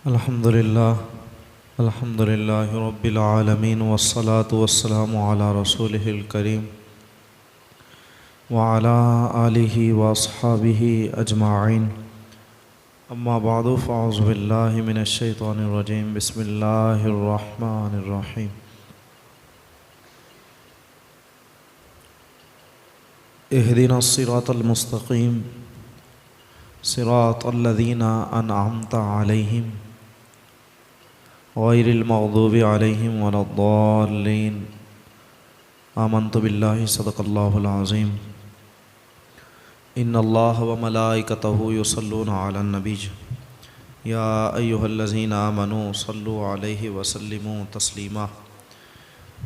अल्हम्दुलिल्लाह रब्बिल आलमीन वस्सलातु वस्सलामु अला रसूलिहिल करीम व अला आलिहि व अस्हाबिहि अजमाइन। अम्मा बादु फ़अऊज़ु बिल्लाहि मिनश शैतानिर रजीम। बिस्मिल्लाहिर रहमानिर रहीम। इहदिनस सिरातल मुस्तक़ीम सिरातल लज़ीना अनअमता अलैहिम गैरिल मग़दूबि अलैहिम वलद्दाल्लीन। आमन्तु बिल्लाहि सदक़ल्लाहुल अज़ीम। इन्नल्लाह व मलाइकतहु युसल्लूना अलन नबी या अय्युहल्लज़ीना आमनू सल्लु अलैहि व सल्लिमू तस्लीमा।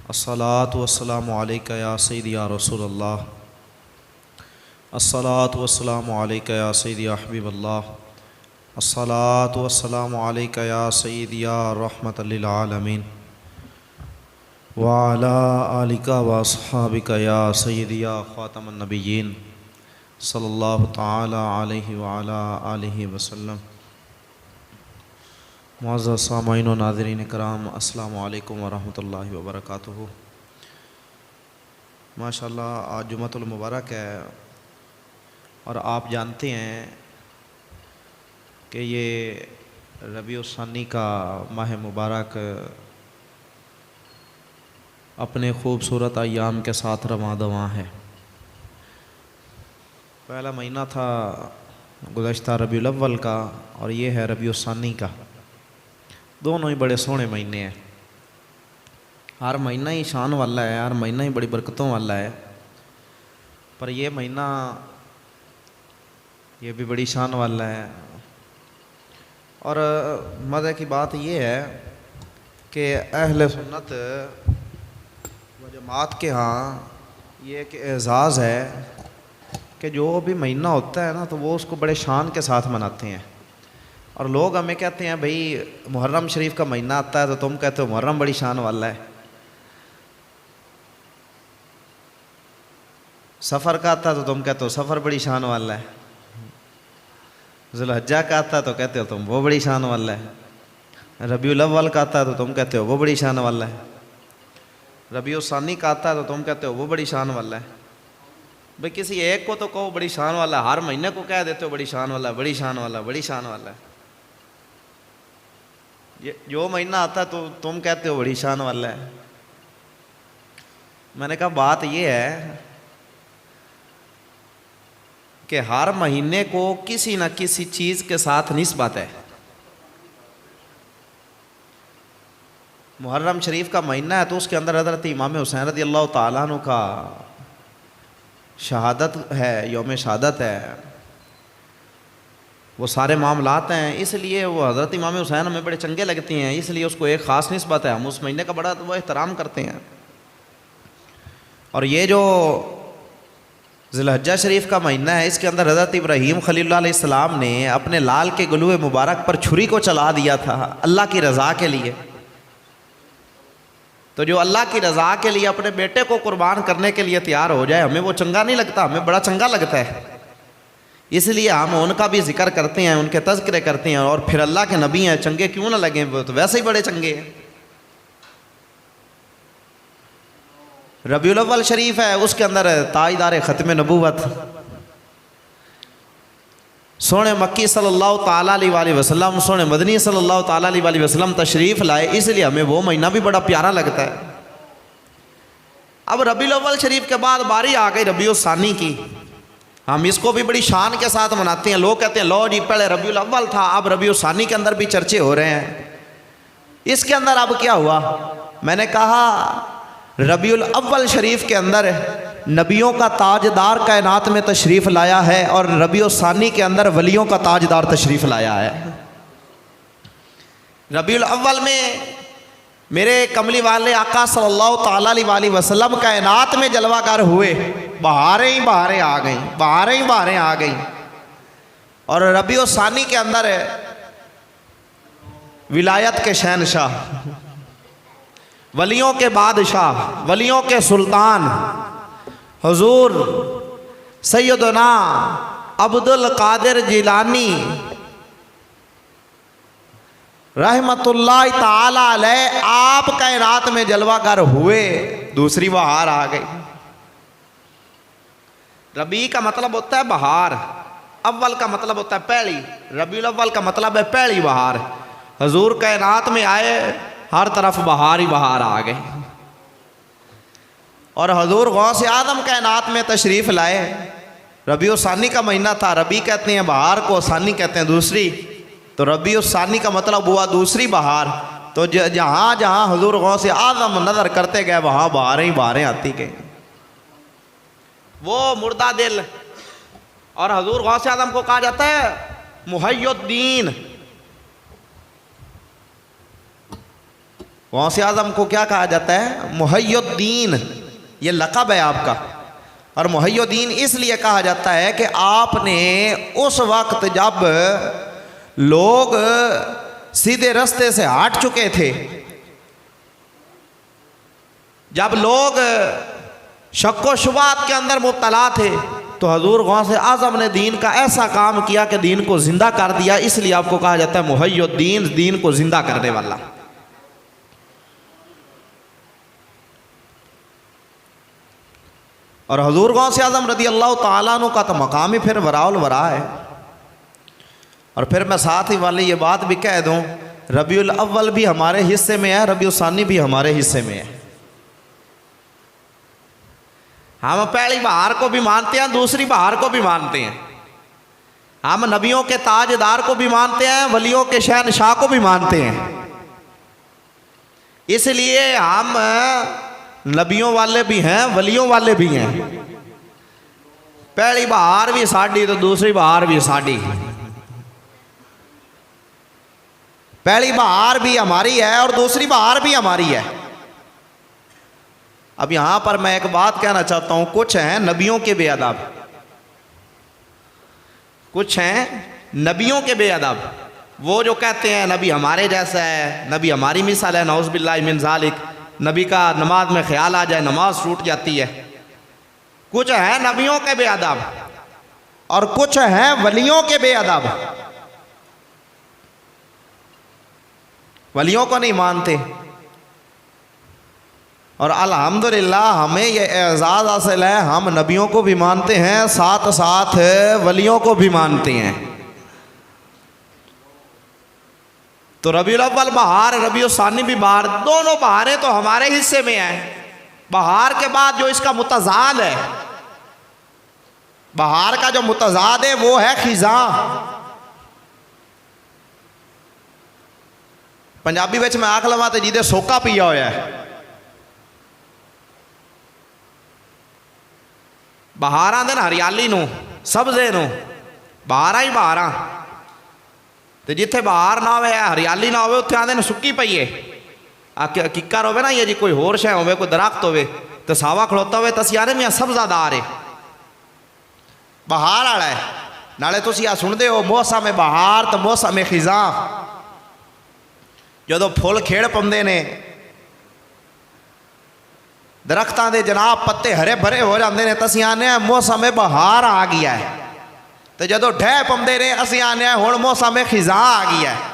अस्सलातु वस्सलामु अलैका या सय्यदी या रसूलल्लाह। अस्सलातु वस्सलामु अलैका या सय्यदी या हबीबल्लाह। अस्सलातु वस्सलामु अलैका या सय्यदी या रहमतल लिल आलमीन व अला आलिका व अस्हाबिका या सय्यदी या ख़ातमन नबिय्यीन सल्लल्लाहु तआला अलैहि व अला आलिहि वसल्लम। मुअज़्ज़ज़ सामईन व नाज़रीन कराम, अस्सलामु अलैकुम व रहमतुल्लाहि व बरकातुहू। माशाअल्लाह आज जुमअतुल मुबारक है और आप जानते हैं कि ये रबीउल सनी का माह मुबारक अपने खूबसूरत अय्याम के साथ रवां दवां है। पहला महीना था गुज़श्ता रबीउल अव्वल का और ये है रबीउल सनी का। दोनों ही बड़े सोहने महीने हैं। हर महीना ही शान वाला है, हर महीना ही बड़ी बरकतों वाला है, पर ये महीना ये भी बड़ी शान वाला है। और मज़े की बात यह है कि अहले सुन्नत व जमात के यहाँ ये एक एज़ाज़ है कि जो भी महीना होता है ना तो वो उसको बड़े शान के साथ मनाते हैं। और लोग हमें कहते हैं भाई मुहर्रम शरीफ का महीना आता है तो तुम कहते हो मुहर्रम बड़ी शान वाला है, सफ़र का आता है तो तुम कहते हो सफ़र बड़ी शान वाला है, ज़ुल्हिज्जा का आता है तो कहते हो तुम वो बड़ी शान वाला है, रबीउल अव्वल का आता है तो तुम कहते हो वो बड़ी शान वाला है, रबीउल सनी का आता है तो तुम कहते हो वो बड़ी शान वाला है। भाई किसी एक को तो कहो बड़ी शान वाला है, हर महीने को कह देते हो बड़ी शान वाला है, बड़ी शान वाला है, बड़ी शान वाला है। ये जो महीना आता है तो तुम कहते हो बड़ी शान वाला है। मैंने कहा बात ये है कि हर महीने को किसी न किसी चीज़ के साथ निस्बत है। मुहर्रम शरीफ का महीना है तो उसके अंदर हज़रत इमाम हुसैन रज़ी अल्लाह ताला अन्हु का शहादत है, यौम शहादत है, वो सारे मामलात हैं, इसलिए वो हज़रत इमाम हुसैन हमें बड़े चंगे लगते हैं, इसलिए उसको एक ख़ास निस्बत है। हम उस महीने का बड़ा वो एहतराम करते हैं। और ये जो ज़ुल्हिज्जा शरीफ का महीना है इसके अंदर हज़रत इब्राहीम खलीलुल्लाह अलैहिस्सलाम ने अपने लाल के गलुए मुबारक पर छुरी को चला दिया था अल्लाह की रज़ा के लिए। तो जो अल्लाह की रज़ा के लिए अपने बेटे को कुर्बान करने के लिए तैयार हो जाए, हमें वो चंगा नहीं लगता, हमें बड़ा चंगा लगता है। इसलिए हम उनका भी जिक्र करते हैं, उनके तज़किरे करते हैं। और फिर अल्लाह के नबी हैं, चंगे क्यों ना लगें, वो तो वैसे ही बड़े चंगे हैं। रबीउल अव्वल शरीफ है, उसके अंदर ताजदार ख़त्म नबूवत सोने मक्की सल्लल्लाहु ताला अलैहि वसल्लम, सोने मदनी सल्लल्लाहु ताला अलैहि वसल्लम तशरीफ़ लाए, इसलिए हमें वो महीना भी बड़ा प्यारा लगता है। अब रबीउल अव्वल शरीफ के बाद बारी आ गई रबीउल सानी की। हम इसको भी बड़ी शान के साथ मनाते हैं। लोग कहते हैं लो जी पहले रबीउल अव्वल था, अब रबीउल सानी के अंदर भी चर्चे हो रहे हैं। इसके अंदर अब क्या हुआ? मैंने कहा रबीउल अव्वल शरीफ के अंदर नबियों का ताजदार कायनात में तशरीफ़ लाया है और रबीउल सानी के अंदर वलियों का ताजदार तशरीफ़ लाया है। रबीउल अव्वल में मेरे कमली वाले आका सल्लल्लाहु ताला अलैहि वसल्लम कायनात में जलवागर हुए, बहारें ही बहारें आ गई, बहारें ही बहारें आ गई। और रबीउल सानी के अंदर विलायत के शहनशाह, वलियों के बादशाह, वलियों के सुल्तान हुजूर सैयदना अब्दुल कादिर जिलानी रहमतुल्लाह ताला अलैह आप कायनात में जलवागर हुए, दूसरी बहार आ गई। रबी का मतलब होता है बहार, अव्वल का मतलब होता है पहली, रबीउल अव्वल का मतलब है पहली बहार। हुजूर कायनात में आए, हर तरफ बहार ही बहार आ गए। और हुजूर गौस आदम कायनात में तशरीफ़ लाए। रबीउल सानी का महीना था, रबी कहते हैं बहार को, सानी कहते हैं दूसरी। तो रबीउल सानी का मतलब हुआ दूसरी बहार। तो जहाँ जहाँ हुजूर गौस आदम नज़र करते गए वहाँ बहारें ही बहारें आती गई। वो मुर्दा दिल, और हुजूर गौस आदम को कहा जाता है मुहय्युद्दीन। गौस आदम को क्या कहा जाता है? मुहय्युद्दीन, ये लक़ब है आपका। और मुहय्युद्दीन इसलिए कहा जाता है कि आपने उस वक्त जब लोग सीधे रास्ते से हट चुके थे, जब लोग शक व शुबहात के अंदर मुब्तला थे, तो हुजूर गौस आज़म ने दीन का ऐसा काम किया कि दीन को ज़िंदा कर दिया। इसलिए आपको कहा जाता है मुहय्युद्दीन, दीन को ज़िंदा करने वाला। और हुजूर गौस आज़म रज़ी अल्लाह ताला अन्हु का तो मकाम ही फिर वराउल वरा है। और फिर मैं साथ ही वाली ये बात भी कह दूँ, रबीउल अव्वल भी हमारे हिस्से में है, रबीउल सानी भी हमारे हिस्से में है। हम पहली बहार को भी मानते हैं, दूसरी बहार को भी मानते हैं। हम नबियों के ताजदार को भी मानते हैं, वलियों के शहनशाह को भी मानते हैं। इसलिए हम नबियों वाले भी हैं, वलियों वाले भी हैं। पहली बहार भी साड़ी तो दूसरी बहार भी साड़ी। पहली बहार भी हमारी है और दूसरी बहार भी हमारी है। अब यहां पर मैं एक बात कहना चाहता हूं, कुछ हैं नबियों के बेअदब, कुछ हैं नबियों के बेअदब। वो जो कहते हैं नबी हमारे जैसा है, नबी हमारी मिसाल है, नौज़ बिल्लाहि मिन ज़ालिक। नबी का नमाज में ख्याल आ जाए नमाज टूट जाती है। कुछ हैं नबियों के बेअदब और कुछ हैं वलियों के बेअदब। वलियों को नहीं मानते। और अल्हम्दुलिल्लाह हमें ये एजाज़ हासिल है, हम नबियों को भी मानते हैं, साथ साथ वलियों को भी मानते हैं। तो रबीउल अव्वल बहार, रबीउल सानी भी बहार, दोनों बहारें तो हमारे हिस्से में हैं। बहार के बाद जो इसका मुतज़ाद है, बहार का जो मुतज़ाद है वो है खिज़ां। पंजाबी विच मैं आख लवां ते जिहदे सोका पिया होया है। बहारां दे हरियाली नूं, सब्ज़े नूं, बहारां ही बहारां। तो जिथे बहार ना हो, हरियाली ना हो, उत्थे आंदे ने सुक्की पई है। किक्कर होवे ना, ये जी कोई होर शै होवे, कोई दरख्त होवे तो सावा खड़ोता होवे तो असीं आखदे मियां सब्ज़ादार है, बहार वाला है। नाले तुसीं आ सुनदे हो मौसम है बहार तो मौसम है खिज़ां। जदों फुल खेड़ पाउंदे ने, दरख्तां दे जनाब पत्ते हरे भरे हो जाते हैं, तो असीं आने मौसम है बहार आ गया है। तो जदों ढह पाउंदे ने असीं आने हुण मौसम खिज़ां आ गया है।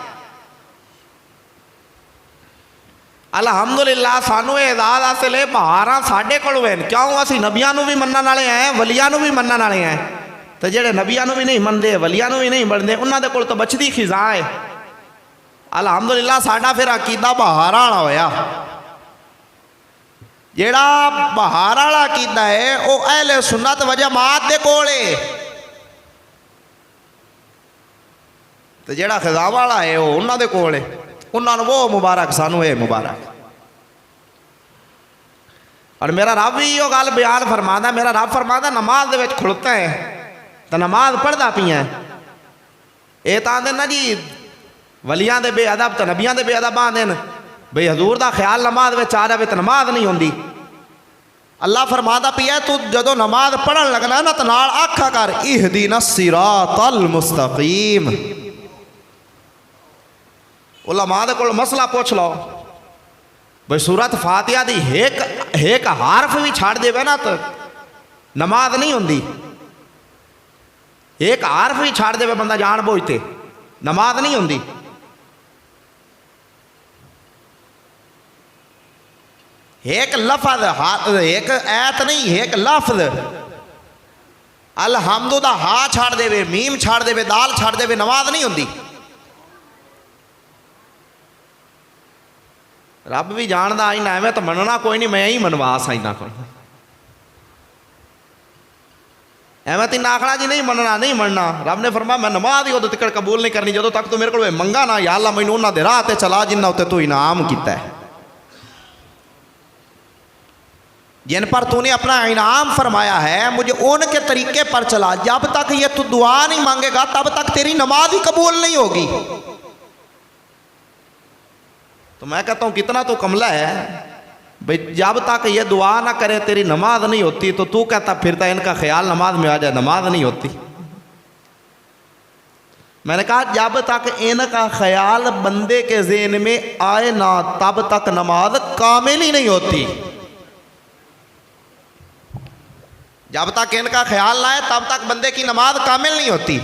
अल्हम्दुलिल्लाह सानू एजाज़ हासिल है, बहारां साडे कोल हैं। क्यों? असीं नबियां नूं भी मन्नण वाले हैं, वलियां नूं भी मन्नण वाले हैं। तो जिहड़े नबियां नूं भी नहीं मनदे, वलियां नूं भी नहीं मनदे, उन्हां दे कोल तो बचदी खिज़ां है। अल्हम्दुलिल्लाह साडा फिर अकीदा बहारां वाला होया। जिहड़ा बहारां वाला अकीदा है वो अहले सुन्नत व जमात दे कोल है। तो जिहड़ा खिज़ां वाला है वो उन्हां दे कोल है। उन्होंने वो मुबारक, सानू ये मुबारक। और मेरा रब भी यो गल बयान फरमादा, मेरा रब फरमादा नमाज दे विच खड़ोता है तो नमाज पढ़दा पिया। ये तो आंदे ना जी वलियां दे बेअदब तो नबियां दे बेअदब आंदे न, बई हजूर दा ख्याल नमाज विच आ जाए तो नमाज नहीं होंदी। अल्लाह फरमादा पिया तू जदों नमाज पढ़न लगना ना तो नाल आखा कर इहदिनस सिरातल मुस्तकीम। उलमा दे कोल मसला पूछ लो, भाई सूरत फातिहा दी एक हारफ भी छाड़ देवे ना तो नमाज नहीं होंदी। एक हारफ भी छाड़ देवे बंदा जान बूझते, नमाज नहीं होंदी। एक लफज एक ऐत नहीं, एक लफ्ज अलहमदु दा हा छाड़ देवे, मीम छाड़ देवे, दाल छाड़ देवे, नमाज नहीं होंदी। रब भी जानदा इन्ना एवं तो मनना कोई नहीं, मैं ही मनवास इन्ना को एवं तीन आखना जी नहीं मनना नहीं मनना। रब ने फरमाया मैं नमाज ही उदों तक कबूल नहीं करनी जो तक तू मेरे को मंगा ना, या अल्लाह मैनू उन्हां दे राह ते चला जिन्ना उत्ते तू इनाम कीता है, जिन पर तूने अपना इनाम फरमाया है, मुझे उनके तरीके पर चला। जब तक ये तू दुआ नहीं मांगेगा तब तक तेरी नमाज ही कबूल नहीं होगी। तो मैं कहता हूं कितना तू कमला है भाई, जब तक ये दुआ ना करे तेरी नमाज नहीं होती, तो तू कहता फिरता इनका ख्याल नमाज में आ जाए, नमाज नहीं होती। मैंने कहा जब तक इनका ख्याल बंदे के ज़हन में आए ना तब तक नमाज कामिल ही नहीं होती। जब तक इनका ख्याल ना आए तब तक बंदे की नमाज कामिल नहीं होती।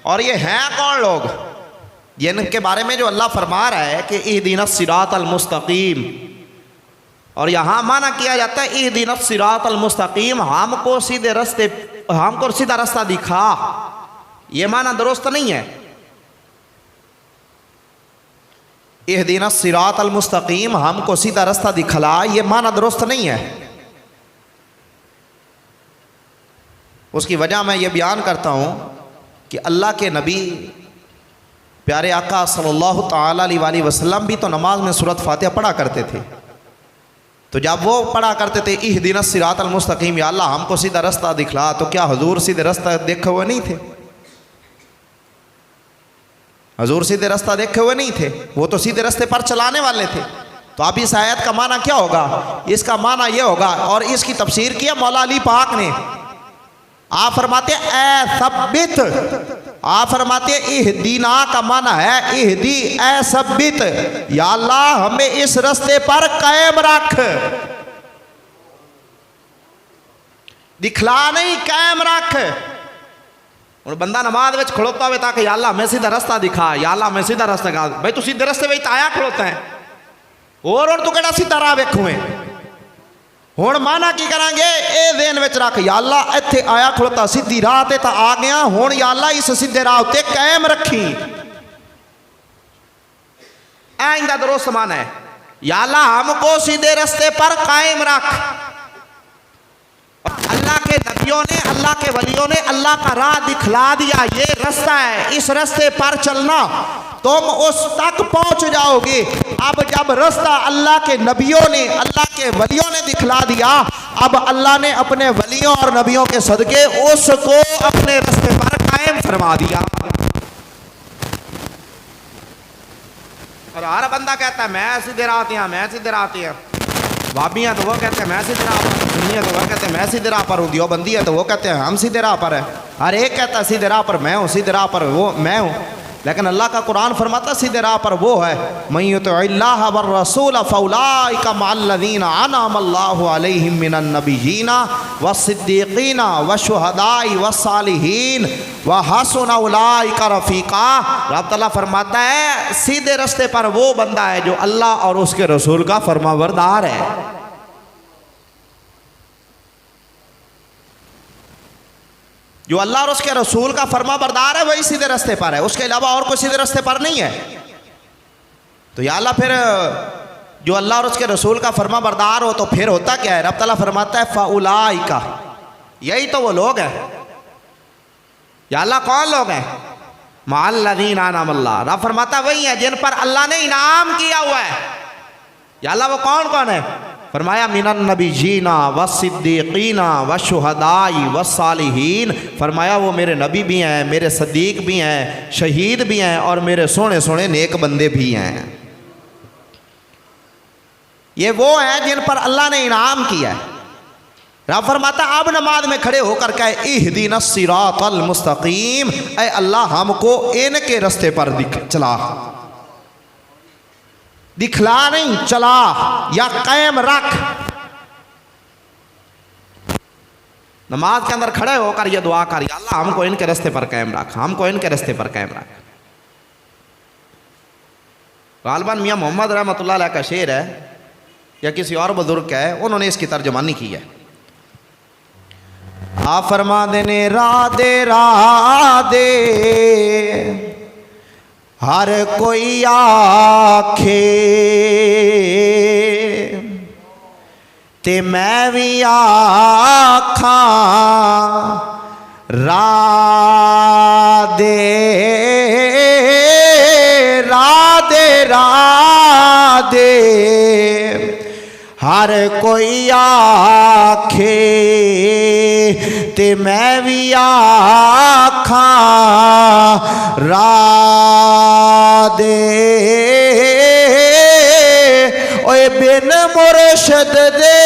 और ये हैं कौन लोग जिनके बारे में जो अल्लाह फरमा रहा है कि इहदिनस सिरातल मुस्तकीम, और यहाँ माना किया जाता है इहदिनस सिरातल मुस्तकीम, हमको सीधे रास्ते, हमको सीधा रास्ता दिखा। ये माना दुरुस्त नहीं है। इहदिनस सिरातल मुस्तकीम, हमको सीधा रास्ता दिखला, ये माना दुरुस्त नहीं है। उसकी वजह मैं ये बयान करता हूँ कि अल्लाह के नबी प्यारे आका सल्लल्लाहु ताला अलैहि वसल्लम भी तो नमाज में सूरत फातिहा पढ़ा करते थे। तो जब वो पढ़ा करते थे इहदिनस सिरातल मुस्तकीम, या अल्लाह हमको सीधा रास्ता दिखला, तो क्या हुजूर सीधे रास्ता देखे हुए नहीं थे? हुजूर सीधे रास्ता देखे हुए नहीं थे, वो तो सीधे रास्ते पर चलाने वाले थे। तो अब इस आयत का माना क्या होगा? इसका माना यह होगा, और इसकी तफसीर किया मौला अली पाक ने। आप फरमाते ए सब्बित, आप फरमाते इहदीना का माना है इहदी ए सब्बित, या अल्लाह हमें इस रास्ते पर कायम रख, दिखला नहीं कायम रख। और बंदा नमाज में खड़ोता हुआ ताकि या अल्लाह मैं सीधा रास्ता दिखा, या अल्लाह मैं सीधा रास्ता दिखा। भाई तू सीधे रास्ते में आया खड़ोता है और तू कहना सीधा राह वेखूए। हुण माना की करांगे, ए देन विच रख, या अल्लाह इत्थे आया खड़ोता सीधी राह ते तां आ गया, हुण या अल्लाह इस सीधे राह उत्ते कायम रखी। ऐ इंदा दुरुस्त माना है, या अल्लाह हमको सीधे रास्ते पर कायम रख। अल्लाह के नबियों ने, अल्लाह के वलियों ने अल्लाह का राह दिखला दिया, ये रास्ता है, इस रास्ते पर चलना, तुम उस तक पहुंच जाओगे। अब जब रास्ता अल्लाह के नबियों ने, अल्लाह के वलियों ने दिखला दिया, अब अल्लाह ने अपने वलियों और नबियों के सदके उसको अपने रास्ते पर कायम फरमा दिया। और हर बंदा कहता है मैं सीधे राह पे, मैं सीधे राह पे। भाभियाँ तो वो कहते हैं मैं सीधे राह पर, सुन्नी तो वो कहते हैं मैं सीधे राह पर हूँ, देवबंदी है तो वो कहते हैं हम सीधे राह पर है। हर एक कहता है सीधे राह पर मैं हूँ, सीधे राह पर वो मैं हूँ। लेकिन अल्लाह का कुरान फरमाता सीधे राह पर वो है मन युतिइल्लाह वर रसूल फउलाइका मअल्लज़ीना अनअमल्लाहु अलैहिम मिनन नबिय्यीना वस्सिद्दीक़ीना वशुहदाई वस्सालिहीन व हसुन उलाइका रफ़ीक़ा। रब तआला फरमाता है सीधे रास्ते पर वो बंदा है जो अल्लाह और उसके रसूल का फरमाबरदार है। जो अल्लाह और उसके रसूल का फरमा बरदार है वही सीधे रास्ते पर है, उसके अलावा और कोई सीधे रास्ते पर नहीं है। तो या अल्लाह फिर जो अल्लाह और उसके रसूल का फरमा बरदार हो तो फिर होता क्या है? रब तआला फरमाता है फउलाइका, यही तो वो लोग हैं। या अल्लाह कौन लोग हैं? मअल्लज़ीना अनअमल्लाह, रब फरमाता वही है जिन पर अल्लाह ने इनाम किया हुआ है। या अल्लाह वो कौन कौन है? फरमाया मिनन नबिय्यीना वस्सिद्दीक़ीना वशुहदाई वस्सालिहीन। फरमाया वो मेरे नबी भी हैं, मेरे सद्दीक भी हैं, शहीद भी हैं और मेरे सोने सोने नेक बंदे भी हैं। ये वो हैं जिन पर अल्लाह ने इनाम किया है। रब फरमाता अब नमाज में खड़े होकर कहे इहदिनस सिरातल मुस्तकीम, ऐ अल्लाह हमको इनके रास्ते पर चला, दिखला नहीं चला या कायम रख। नमाज के अंदर खड़े होकर ये दुआ कर, या अल्लाह हमको इनके रास्ते पर कायम रख, हमको इनके रास्ते पर कायम रख। गालबन मियाँ मोहम्मद रहमतुल्लाह अलैह का शेर है या किसी और बुजुर्ग का है, उन्होंने इसकी तर्जुमानी की है। आप फरमा देने राधे राधे हर कोई आखे ते मैं भी आखा राधे राधे राधे हर कोई आखे ते मैं भी आखा राधे ओए बिन मुर्शद दे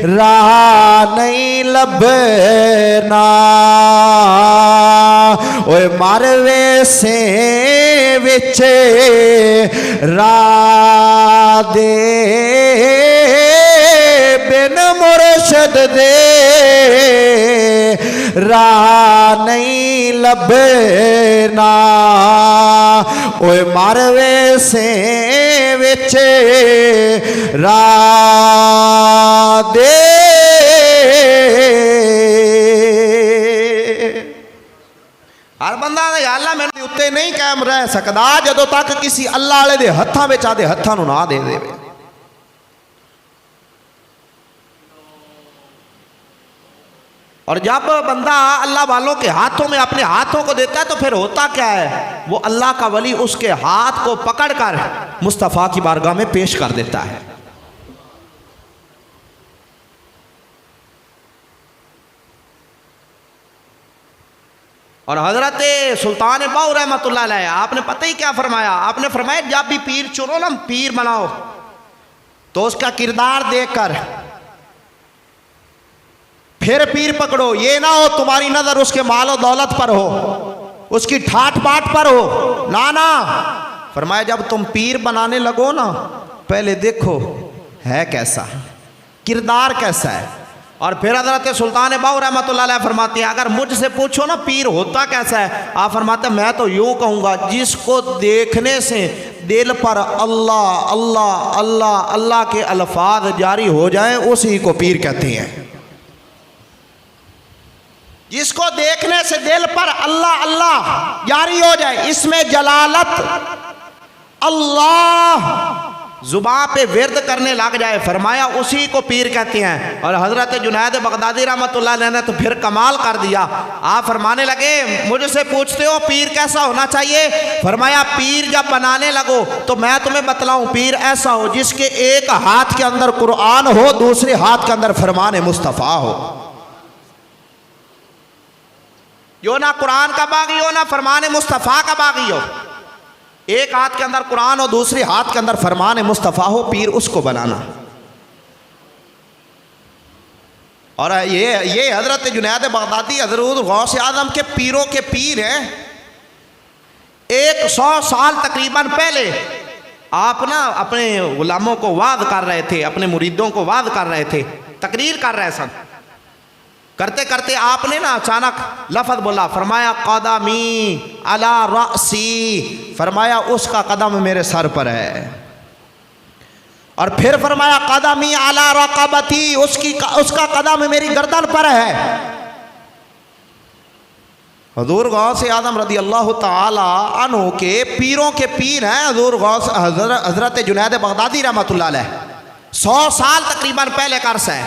राह नहीं लभना ओए मारवे से विच राधे बिन मुर्शद दे राह नहीं लभना ओए मारवे से विच राधे हर बंदा या अल्लाह मेरे उत्ते नहीं कायम रह सकता जदों तक किसी अल्लाह वाले दे हत्थां विच आदे हत्थां नूं ना दे देवे। और जब बंदा अल्लाह वालों के हाथों में अपने हाथों को देता है तो फिर होता क्या है, वो अल्लाह का वली उसके हाथ को पकड़कर मुस्तफ़ा की बारगाह में पेश कर देता है। और हजरत सुल्तान बाऊ रहमतुल्लाह अलैह आपने पता ही क्या फरमाया, आपने फरमाया जब भी पीर चुनो ना, पीर बनाओ तो उसका किरदार देखकर फिर पीर पकड़ो। ये ना हो तुम्हारी नजर उसके मालो दौलत पर हो, उसकी ठाट बाट पर हो, ना ना। फरमाया जब तुम पीर बनाने लगो ना, पहले देखो है कैसा, किरदार कैसा है। और फिर हजरत सुल्तान बाऊ रहमतुल्लाह अलैह फरमाते हैं अगर मुझसे पूछो ना पीर होता कैसा है, आप फरमाते हैं मैं तो यूं कहूँगा जिसको देखने से दिल पर अल्लाह अल्लाह अल्लाह अल्लाह के अल्फाज जारी हो जाएं उसी को पीर कहते हैं। जिसको देखने से दिल पर अल्लाह अल्लाह जारी हो जाए, इसमें जलालत अल्लाह जुबान पे विर्द करने लग जाए, फरमाया उसी को पीर कहते हैं। और हजरत जुनैद बगदादी रहमतुल्लाह अलैह ने तो फिर कमाल कर दिया। आप फरमाने लगे मुझसे पूछते हो पीर कैसा होना चाहिए, फरमाया पीर जब बनाने लगो तो मैं तुम्हें बतलाऊं, पीर ऐसा हो जिसके एक हाथ के अंदर कुरान हो, दूसरे हाथ के अंदर फरमान मुस्तफ़ा हो, जो ना कुरान का बागी हो ना फरमान मुस्तफ़ा का बागी हो, एक हाथ के अंदर कुरान हो दूसरे हाथ के अंदर फरमान मुस्तफ़ा हो, पीर उसको बनाना। और ये हजरत जुनैद बगदादी हजरत गौस आजम के पीरों के पीर हैं। 100 साल तकरीबन पहले आप ना अपने गुलामों को वाद कर रहे थे, अपने मुरीदों को वाद कर रहे थे, तकरीर कर रहे सन। करते करते आपने ना अचानक लफ्ज़ बोला, फरमाया कदमी अला रअसी, फरमाया उसका कदम मेरे सर पर है। और फिर फरमाया कदमी अला रक़बती, उसका कदम मेरी गर्दन पर है। हुज़ूर गौस आज़म रज़ी अल्लाह ताला अन्हु के पीरों के पीर हैं हुज़ूर गौस हज़रत जुनैद बगदादी रहमतुल्लाह अलैह। 100 साल तकरीबन पहले का अरसा है।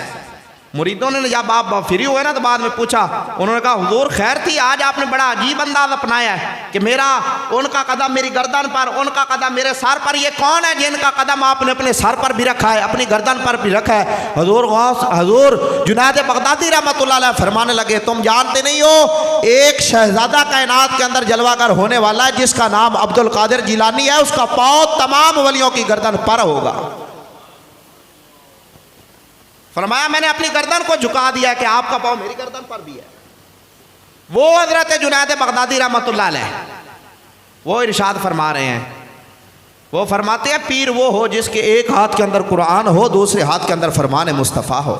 मुरीदों ने जब आप फ्री हुए ना तो बाद में पूछा, उन्होंने कहा हुजूर खैर थी, आज आपने बड़ा अजीब अंदाज अपनाया है कि मेरा उनका कदम मेरी गर्दन पर, उनका कदम मेरे सर पर। ये कौन है जिनका कदम आपने अपने सर पर भी रखा है, अपनी गर्दन पर भी रखा है? हुजूर जुनैद बगदादी रहमतुल्लाह अलैह फरमाने लगे तुम जानते नहीं हो एक शहजादा कायनात के अंदर जलवागर होने वाला है जिसका नाम अब्दुल कादिर जिलानी है, उसका पाँव तमाम वलियों की गर्दन पर होगा। फरमाया मैंने अपनी गर्दन को झुका दिया कि आपका पाँव मेरी गर्दन पर भी है। वो हजरत जुनैद बगदादी रहमतुल्लाह अलैह वो इरशाद फरमा रहे हैं, वो फरमाते हैं पीर वो हो जिसके एक हाथ के अंदर कुरान हो, दूसरे हाथ के अंदर फरमान मुस्तफ़ा हो।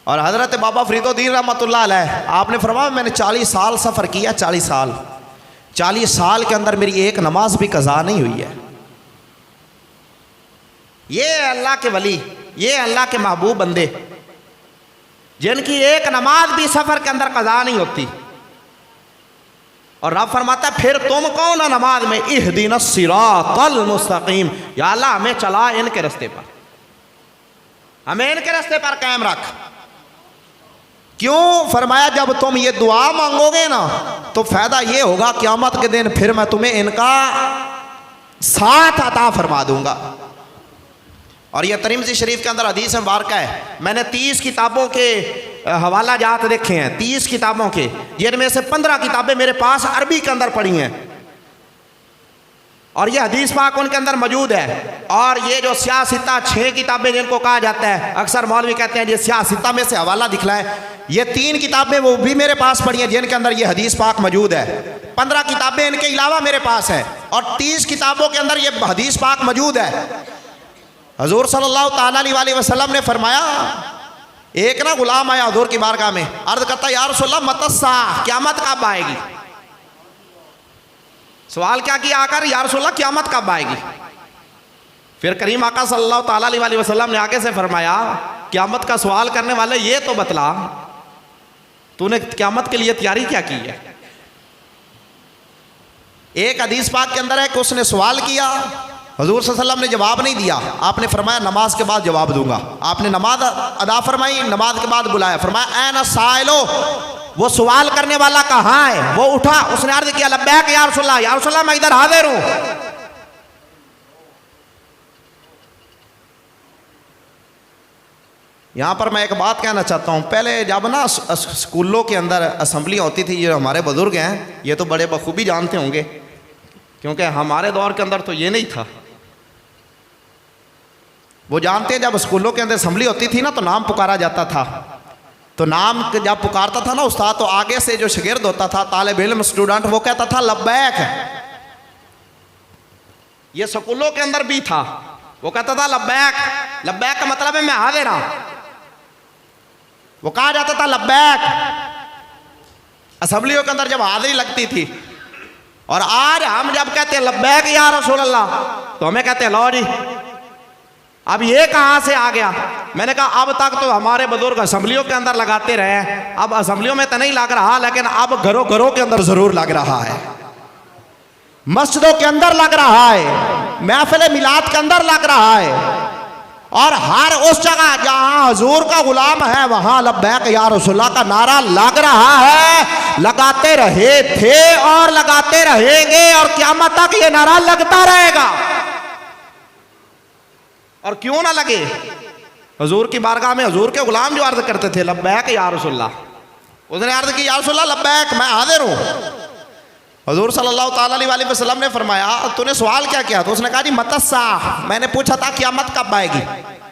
और हजरत बाबा फरीदुद्दीन रहमतुल्लाह अलैह आपने फरमाया मैंने 40 साल सफ़र किया, 40 साल 40 साल के अंदर मेरी एक नमाज भी कज़ा नहीं हुई है। ये अल्लाह के वली, ये अल्लाह के महबूब बंदे जिनकी एक नमाज भी सफ़र के अंदर कज़ा नहीं होती। और रब फरमाता है फिर तुम कौन ना नमाज में इहदिनस सिरातल मुस्तकीम, या अल्लाह हमें चला इनके रास्ते पर, हमें इनके रास्ते पर कायम रख। क्यों? फरमाया जब तुम ये दुआ मांगोगे ना तो फायदा ये होगा क़यामत के दिन फिर मैं तुम्हें इनका साथ अता फरमा दूंगा। और यह तिरमिज़ी शरीफ के अंदर हदीस मुबारक है। मैंने 30 किताबों के हवाला जात देखे हैं, 30 किताबों के, जिनमें से 15 किताबें मेरे पास अरबी के अंदर पढ़ी हैं और ये हदीस पाक उनके अंदर मौजूद है। और ये जो सियासिता 6 किताबें जिनको कहा जाता है, अक्सर मौलवी कहते हैं ये सियासिता में से हवाला दिखलाए, ये 3 किताबें वो भी मेरे पास पढ़ी हैं जिनके अंदर ये हदीस पाक मौजूद है। 15 किताबें इनके अलावा मेरे पास है और 30 किताबों के अंदर ये हदीस पाक मौजूद है। हजूर सल्लल्लाहु ताला अलैहि वसल्लम ने फरमाया, एक ना गुलाम आया हजूर की बारगाह में, अर्ज करता या रसूलल्लाह मतस्सा, क़यामत कब आएगी? सवाल क्या किया आकर, या रसूलल्लाह क़यामत कब आएगी? फिर करीम आका सल्लल्लाहु ताला अलैहि वसल्लम ने आगे से फरमाया, क़यामत का सवाल करने वाले ये तो बतला तूने क़यामत के लिए तैयारी क्या की है। एक हदीस पाक के अंदर है कि उसने सवाल किया, हजूर सल्लल्लाहु अलैहि वसल्लम ने जवाब नहीं दिया। आपने फरमाया नमाज के बाद जवाब दूंगा। आपने नमाज अदा फरमाई, नमाज के बाद बुलाया, फरमाया ऐना साइलो, वो सवाल करने वाला कहाँ है? वो उठा, उसने अर्ज किया लब्बैक या रसूलल्लाह, या रसूलल्लाह मैं इधर हाजिर हूँ। यहाँ पर मैं एक बात कहना चाहता हूँ। पहले जब ना स्कूलों के अंदर असम्बली होती थी, ये हमारे बुजुर्ग हैं ये तो बड़े बखूबी जानते होंगे क्योंकि हमारे दौर के अंदर तो ये नहीं था। वो जानते हैं जब स्कूलों के अंदर असम्बली होती थी ना तो नाम पुकारा जाता था। तो नाम जब पुकारता था ना उस्ताद, तो आगे से जो शागिर्द होता था, तालिब इल्म स्टूडेंट, वो कहता था लब्बैक। ये स्कूलों के अंदर भी था, वो कहता था लब्बैक। लब्बैक का मतलब है मैं हाजिर हूं। वो कहा जाता था लब्बैक। असम्बलियों के अंदर जब हाजिरी लगती थी, और आज हम जब कहते हैं लब्बैक या रसूल अल्लाह तो हमें कहते हैं लो जी अब ये कहाँ से आ गया। मैंने कहा अब तक तो हमारे बुजुर्ग असम्बलियों के अंदर लगाते रहे हैं, अब असम्बलियों में तो नहीं लग रहा, लेकिन अब घरों घरों के अंदर जरूर लग रहा है, मस्जिदों के अंदर लग रहा है, महफिल मिलाद के अंदर लग रहा है, और हर उस जगह जहां हुजूर का गुलाम है वहां लब्बैक या रसूलल्लाह का नारा लग रहा है। लगाते रहे थे और लगाते रहेंगे और क़यामत तक ये नारा लगता रहेगा। और क्यों ना लगे, हुजूर की बारगाह में हुजूर के गुलाम जो अर्ज करते थे लब्बैक या रसूलल्लाह, उसने अर्ज की या रसूलल्लाह लब्बैक मैं हाजिर हूं। हुजूर सल्लल्लाहु ताला अलैहि वसल्लम ने फरमाया तूने सवाल क्या किया? तो उसने कहा जी मतस्सा, मैंने पूछा था क़यामत कब आएगी।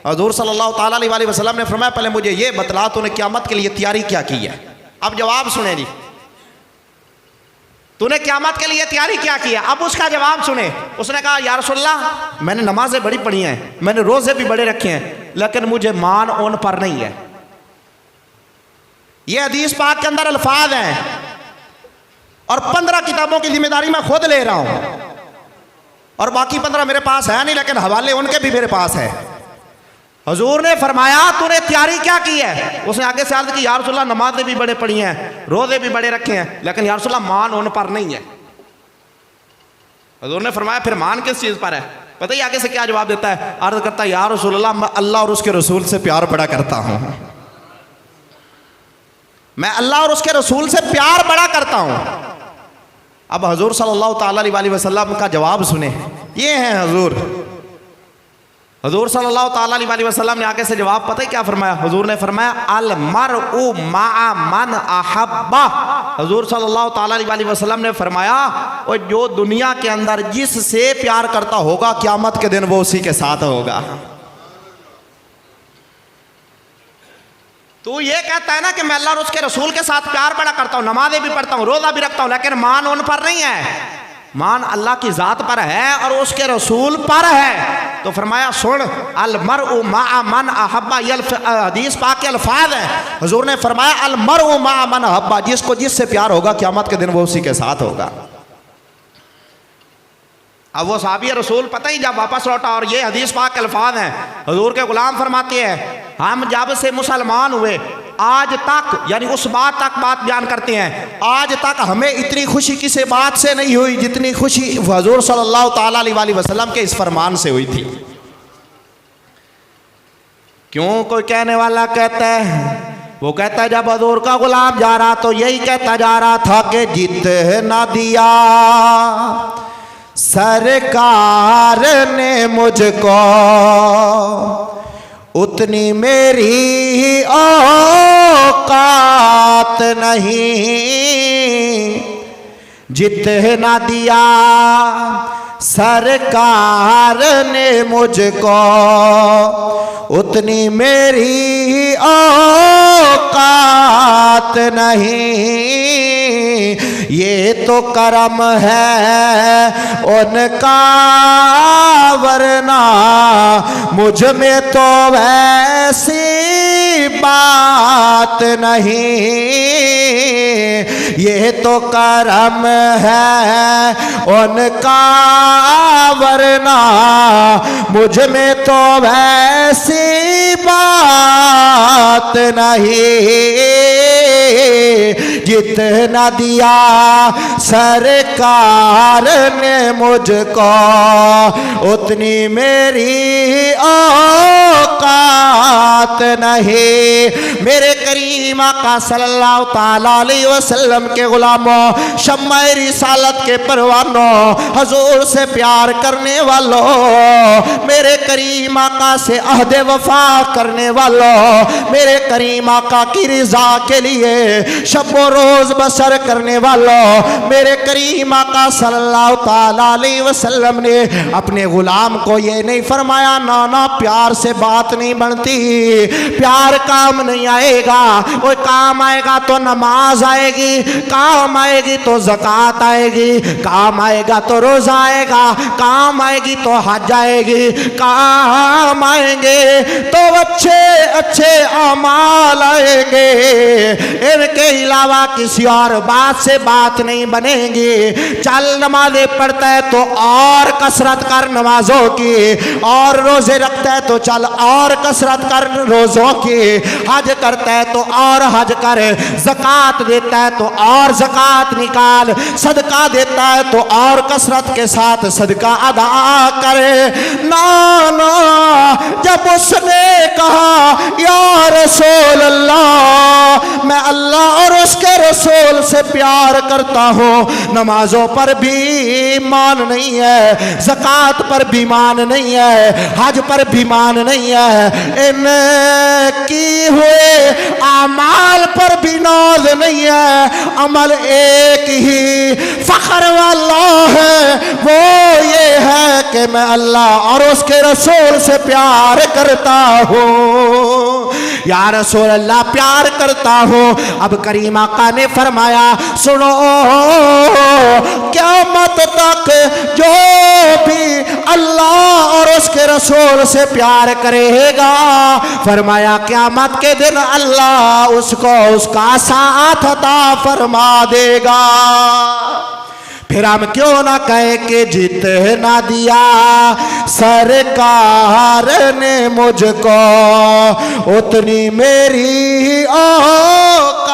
हुजूर सल्लल्लाहु ताला अलैहि वसल्लम ने फरमाया पहले मुझे ये बतला तूने क़यामत के लिए तैयारी क्या की है। अब जवाब सुने जी, तूने क़यामत के लिए तैयारी क्या की है, अब उसका जवाब सुने। उसने कहा या रसूलल्लाह मैंने नमाजें बड़ी पढ़ी हैं, मैंने रोजे भी बड़े रखे हैं, लेकिन मुझे मान उन पर नहीं है। ये हदीस पाक के अंदर अल्फाज हैं और 15 किताबों की जिम्मेदारी मैं खुद ले रहा हूं और बाकी 15 मेरे पास है नहीं, लेकिन हवाले उनके भी मेरे पास है। हुजूर ने फरमाया तूने तैयारी क्या की है? उसने आगे से अर्ज की या रसूलल्लाह नमाजें भी बड़े पढ़ी हैं, रोजे भी बड़े रखे हैं, लेकिन या रसूलल्लाह मान उन पर नहीं है। हुजूर ने फरमाया फिर मान किस चीज पर है? पता ही आगे से क्या जवाब देता है? अर्ज करता है या रसूलल्लाह मैं अल्लाह और उसके रसूल से प्यार बड़ा करता हूं, मैं अल्लाह और उसके रसूल से प्यार बड़ा करता हूं। अब हुजूर सल्लल्लाहु ताला अलैहि वसल्लम का जवाब सुने, ये हैं हुजूर। हुजूर सल्लल्लाहु ताला अलैहि वसल्लम ने आगे से जवाब पता है क्या फरमाया? हुजूर ने फरमाया अल मरउ मा मन अहब्बा। हुजूर सल्लल्लाहु ताला अलैहि वसल्लम ने फरमाया और जो दुनिया के अंदर जिससे प्यार करता होगा क़यामत के दिन वो उसी के साथ होगा। तू ये कहता है ना कि मैं अल्लाह और उसके रसूल के साथ प्यार बड़ा करता हूँ, नमाजें भी पढ़ता हूँ, रोजा भी रखता हूँ, लेकिन मान उन पर नहीं है। मान अल्लाह की ज़ात पर है और उसके रसूल पर है। तो फरमाया सुन अल मरउ मा मन अहब्बा, ये हदीस पाक के अल्फाज है। हुजूर ने फरमाया अल मरउ मा मन अहब्बा, जिसको जिससे प्यार होगा क़यामत के दिन वो उसी के साथ होगा। अब वो साहबी रसूल पता ही जब वापस लौटा, और ये हदीस पाक के अल्फाज हैं, हुजूर के गुलाम फरमाते हैं हम जब से मुसलमान हुए आज तक, यानी उस बात तक बात बयान करते हैं, आज तक हमें इतनी खुशी किसी बात से नहीं हुई जितनी खुशी हुजूर सल्लल्लाहु ताला अलैहि वसल्लम के इस फरमान से हुई थी। क्यों? कोई कहने वाला कहता है, वो कहता है जब हुजूर का गुलाम जा रहा तो यही कहता जा रहा था कि जितना दिया सरकार ने मुझको उतनी मेरी औकात नहीं, जितना दिया सरकार ने मुझको उतनी मेरी औकात नहीं। ये तो करम है उनका, वरना मुझ में तो वैसी बात नहीं। ये तो करम है उनका, वरना मुझ में तो वैसी बात नहीं। जितना दिया सरकार ने मुझको उतनी मेरी औकात नहीं। मेरे करीम आका सल्लल्लाहु ताला अलैहि वसल्लम के गुलामों, शम्मा रिसालत के परवानों, हुजूर से प्यार करने वालों, मेरे करीम आका से अहद वफा करने वालों, मेरे करीम आका की रिजा के लिए शब्बो रोज बसर करने वालों, मेरे करीम आका सल्लल्लाहु ताला अलैहि वसल्लम ने अपने गुलाम को ये नहीं फरमाया ना ना प्यार से बात नहीं बनती, प्यार काम नहीं आएगा। वो काम आएगा तो नमाज आएगी, काम आएगी तो ज़कात आएगी, काम आएगा तो रोज़ा आएगा, काम आएगी तो हज आएगी, काम आएंगे तो अच्छे अच्छे अमाल आएंगे। इनके अलावा किसी और बात से बात नहीं बनेगी। चल नमाज़ें पढ़ता है तो और कसरत कर नमाजों की, और रोज़े रखता है तो चल और कसरत कर रोज़ों की, हज करता है तो और हज कर, ज़कात देता है तो और ज़कात निकाल, सदका देता है तो और कसरत के साथ सदका अदा करे। ना ना, जब उसने कहा या रसूल अल्लाह, मैं अल्लाह और उसके रसूल से प्यार करता हूँ, नमाजों पर भी ईमान नहीं है, ज़कात पर भी ईमान नहीं है, हज पर भी ईमान नहीं है, इन की हुए अमाल पर भी नाज नहीं है। अमल एक ही फख्र वाला है, वो ये है कि मैं अल्लाह और उसके रसूल से प्यार करता हूँ। या रसूल अल्लाह प्यार करता हूँ। अब करीम आका ने फरमाया सुनो, क़यामत तक जो भी अल्लाह और उसके रसूल से प्यार करेगा, फरमाया क़यामत के दिन अल्लाह उसको उसका साथ अता फरमा देगा। फिर हम क्यों ना कहे कि जितना दिया सरकार ने मुझको उतनी मेरी औकात।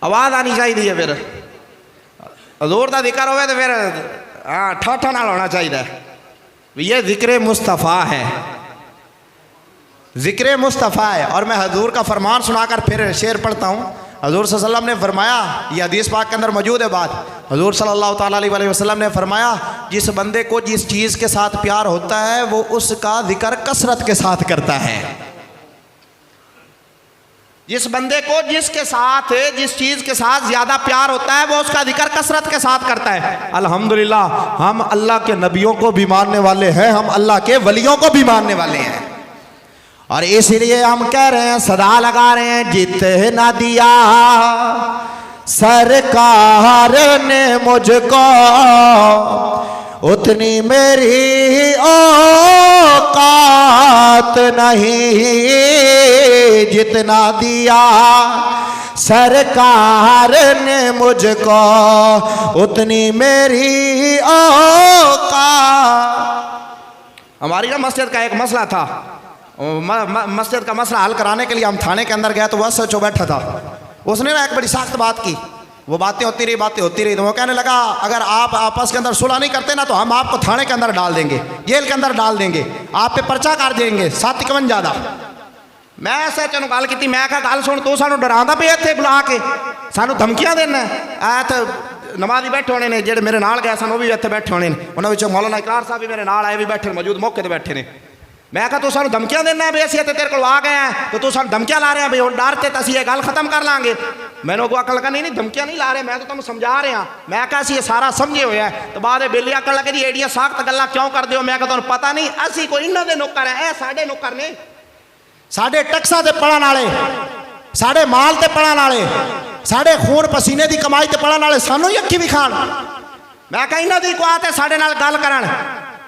आवाज आनी चाहिए। फिर हजूर का जिक्र हो तो फिर हाँ ठा नाल होना चाहिए। ये जिक्र मुस्तफ़ा है, जिक्र मुस्तफ़ा है। और मैं हजूर का फरमान सुनाकर फिर शेर पढ़ता हूँ। हजूर सल्लल्लाहु अलैहि वसल्लम ने फरमाया, ये हदीस पाक के अंदर मौजूद है बात, हजूर सल्लल्लाहु ताला अलैहि वसल्लम ने फरमाया, जिस बंदे को जिस चीज़ के साथ प्यार होता है वो उसका जिक्र कसरत के साथ करता है। जिस बंदे को जिसके साथ जिस चीज़ के साथ ज़्यादा प्यार होता है वो उसका जिक्र कसरत के साथ करता है। अल्हम्दुलिल्लाह हम अल्लाह के नबियों को भी मानने वाले हैं, हम अल्लाह के वलियों को भी मानने वाले हैं। और इसलिए हम कह रहे हैं, सदा लगा रहे हैं, जितना दिया सरकार ने मुझको उतनी मेरी औकात नहीं। जितना दिया सरकार ने मुझको उतनी मेरी औकात। हमारी ना मस्जिद का एक मसला था, मस्जिद का मसला हल कराने के लिए हम थाने के अंदर गए तो वह सचो बैठा था। उसने ना एक बड़ी सख्त बात की, वो बातें होती रही तो वो कहने लगा अगर आप आपस के अंदर सुलह नहीं करते ना तो हम आपको थाने के अंदर डाल देंगे, जेल के अंदर डाल देंगे, आप पे पर्चा कर देंगे 7 कवन ज़्यादा। मैं ऐसे चलो गल की, मैं कहा गल सुन, तू सानू डरांदा पे इत्थे बुला के सानू धमकियां देना ऐ तो नमाजी बैठे होने ने, जेडे मेरे नाल गए सन वो भी इत्थे बैठे होने, उन्होंने विचों मौलाना इकरार साहब भी मेरे नाल आए भी बैठे मौजूद मौके पर बैठे ने। मैं कहा तू सानू धमकियां देना है भी असीं तेरे को आ गए हैं तो तू सानू धमकियां ला रहे हैं भी हुण डर ते असीं ये गल खत्म कर लांगे। मैंने अगो आखन लगा नहीं धमकियां नहीं ला रहे, मैं तो तुम समझा रहे हैं। मैं कहा असीं ये सारा समझे होया है। तो बाद बेली आखन लगे जी एडियां सख्त गल्लां क्यों करदे हो? मैं कहा तुहानू पता नहीं असीं कोई इन्हां दे नौकर हैं, ए साडे नौकर ने, साडे टैक्सां ते पढ़न वाले, साडे माल ते पढ़न वाले, साडे खून पसीने की कमाई ते पढ़न वाले सानू ही अखी विखाण। मैं कहा इन्हां दी कोई ते साडे नाल गल करन,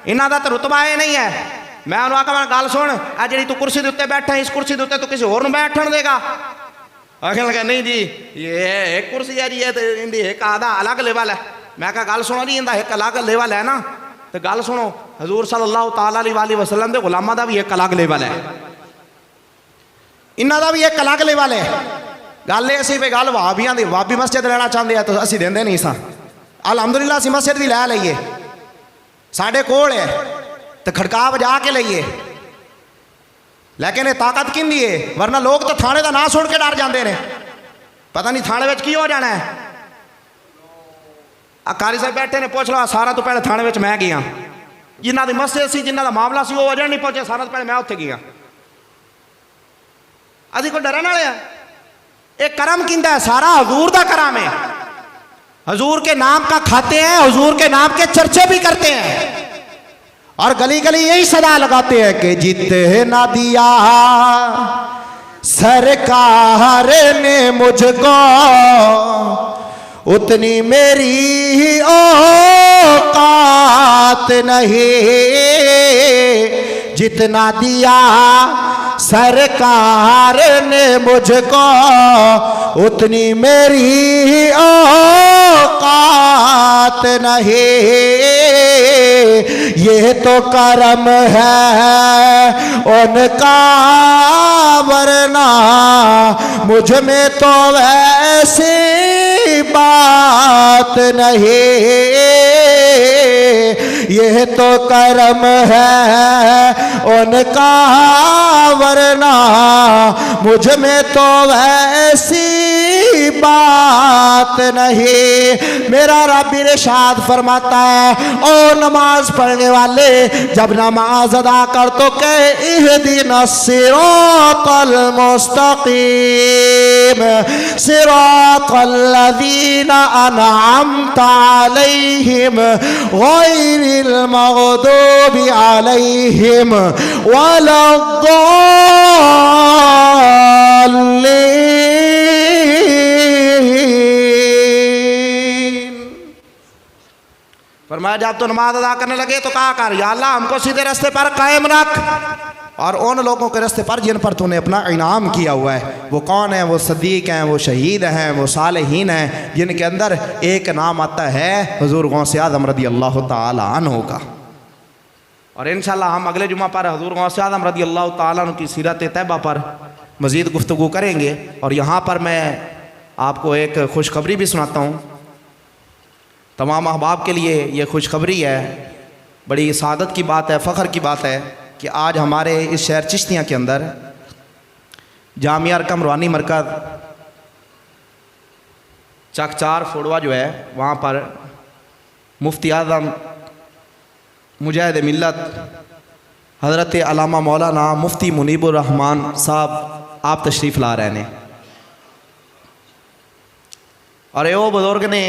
इन्हां दा तो रुतबा ये नहीं है। मैं उन्होंने आखा मैं गल सुन, आ जी तू कुर्सी के उत्ते बैठा इस कुर्सी के उत्ते तू किसी होर नूं बैठण देगा? आखन लगा नहीं जी ये एक कुर्सी है जी, ये इनकी एक आधा अलग लेवल है। मैं कहा गल सुनो जी, इनका एक अलग लेवल है ना, तो गल सुनो हजूर सल्लल्लाहु तआला अलैहि वसल्लम के गुलामां दा भी एक अलग लेवल है, इन्हां दा भी एक अलग लेवल है। गल ये सी भी गल वहाबियां दी, वहाबी मस्जिद लेना चाहते हैं तो असीं देंदे नहीं सा। अलहमदुलिल्लाह असीं मस्जिद भी लै लईए, साडे कोल है तो खड़का बजा के लईए, लेकिन ये ताकत किंदी है? वरना लोग तो थाने का नाम सुन के डर जाते हैं, पता नहीं थाने में की हो जाना है। कारी साहब बैठे ने, पूछ लो सारा तो पहले थाने में मैं गया, जिन्हों की मस्जिद सी जिन्हों का मामला सी वो अजय नहीं पहुंचे, सारा तो पहले मैं उत्थे गया। अभी कोई डरन वाले हैं? एक करम किंदा है, सारा हजूर का करम है, हजूर के नाम का खाते हैं, हजूर के नाम के चर्चे भी करते हैं और गली गली यही सदा लगाते हैं कि जीते ना दिया सरकार ने मुझको उतनी मेरी औकात नहीं, जितना दिया सरकार ने मुझको उतनी मेरी औकात नहीं। ये तो करम है उनका, वरना मुझ में तो वैसी बात नहीं। ये तो करम है उनका, वरना मुझ में तो वैसी बात नहीं। मेरा रब इरशाद फरमाता है, ओ नमाज पढ़ने वाले जब नमाज अदा कर तो कहे इहदिना सिरातल मुस्तकीम सिरातल लज़ीना अनअमता अलैहिम गैरिल मग़दूबि अलैहिम वलद्दाल्लीन। फरमाया जब तो नमाज अदा करने लगे तो कहा कर या अल्लाह हमको सीधे रास्ते पर कायम रख और उन लोगों के रास्ते पर जिन पर तूने अपना इनाम किया हुआ है। वो कौन है? वो सदीक हैं, वो शहीद हैं, वो सालेहीन हैं, जिनके अंदर एक नाम आता है हुजूर गौसे आज़म रदी अल्लाह ताला अन्हु का। और इंशाल्लाह हम अगले जुमा पर हुजूर गौसे आज़म रदी अल्लाह ताला अन्हु की सीरत तैयबा पर मज़ीद गुफ्तगू करेंगे। और यहाँ पर मैं आपको एक खुशखबरी भी सुनाता हूँ, तमाम अहबाब के लिए ये खुशखबरी है, बड़ी सादत की बात है, फ़ख्र की बात है कि आज हमारे इस शहर चिश्तियाँ के अंदर जामिया अरकम रूहानी मरकज़ चकचार फोड़वा जो है वहाँ पर मुफ्ती आज़म मुजाहिद मिल्लत हज़रत अल्लामा मौलाना मुफ्ती मुनीबुर रहमान साहब आप तशरीफ़ ला रहे हैं। और वो बुजुर्ग ने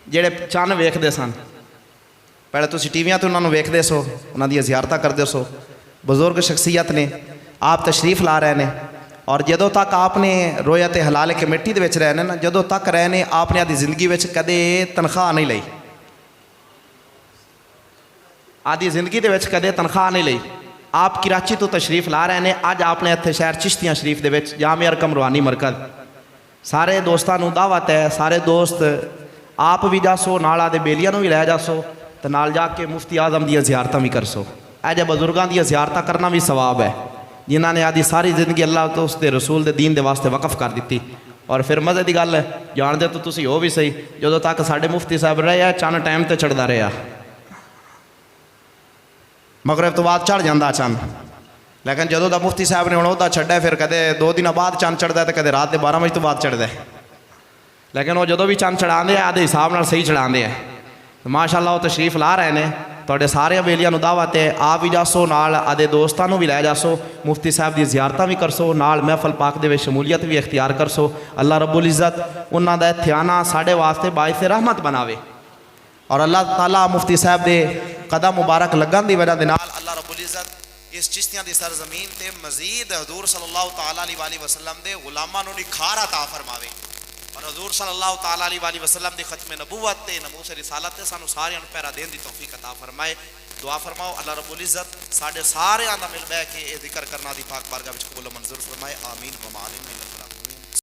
ਜਿਹੜੇ ਚੰਨ ਵੇਖਦੇ ਸਨ, पहले तुम टीवियां तो उन्होंने वेखते सो, उन्होंने जियारत करते सो, बजुर्ग शख्सियत ने आप तशरीफ़ ला रहे हैं। और जदों तक आपने रोयत हलाल कमेटी के रहे हैं ना, जदों तक रहे ने आपने आदि जिंदगी में कदे तनख्वाह नहीं ली, आदि जिंदगी के कदे तनख्वाह नहीं ली। आप कराची तो तशरीफ़ ला रहे हैं, अज आपने इतने शहर चिश्तियाँ शरीफ के जामिया अरकम रूहानी मरकज़ सारे दोस्तों को दावत है, सारे दोस्त आप भी जासो, नाल आदे बेलियां भी लै जासो, तो नाल जाके मुफ्ती आजम दी जियारत भी करसो। ऐजे बजुर्गों दी जियारत करना भी सवाब है, जिन्होंने आदि सारी जिंदगी अल्लाह तो उसके रसूल के दीन के वास्ते वकफ कर दी। और फिर मज़े की गल है, जानते तो तुसी हो भी सही, जो तक साढ़े मुफ्ती साहब रहे हैं चंद टाइम तो चढ़ता रहा, मगरब तो बाद चढ़ जाता चंद, लेकिन जो का मुफ्ती साहब ने हम छड्या फिर कदे 2 दिन बाद चंद चढ़ता है, तो कदे रात के 12 बजे तो बाद चढ़ता है, लेकिन वो जो भी चंद चढ़ाते हैं आदे हिसाब नाल सही चढ़ाते हैं। तो माशाअल्लाह वो तशरीफ ला रहे हैं, तुहाडे सारे बेलियां दावत है, आप भी जासो, नाल आदे दोस्तों भी लै जासो, मुफ्ती साहब की जियारत भी करसो, नाल महफल पाक दे विच शमूलियत भी इख्तियार करसो। अल्लाह रब्बुल इज़्ज़त उन्हां दा इत्थे आना साडे वास्ते बाइस रहमत बनावे, और अल्लाह ताला मुफ्ती साहब के कदम मुबारक लगन की वजह नाल अल्लाह रब्बुल इज़्ज़त इस चिश्तियां दी सरजमीन ते मजीद हजूर सल्लल्लाहु तआला अलैहि वसल्लम दे गुलामां नूं खार अता फरमावे, और हजूर सल्लल्लाहु तआला अलैहि वसल्लम दी खत्म नबूवत ते नमूस रिसालत ते सानू सारियां नूं पहरा देने दी तौफीक अता फरमाए। दुआ फरमाओ अल्लाह रब्बुल इज़्ज़त साडे सारियां दा मिल बैठ के जिक्र करना दी पाक बारगाह विच कबूल मंजूर फरमाए। आमीन व मालिम।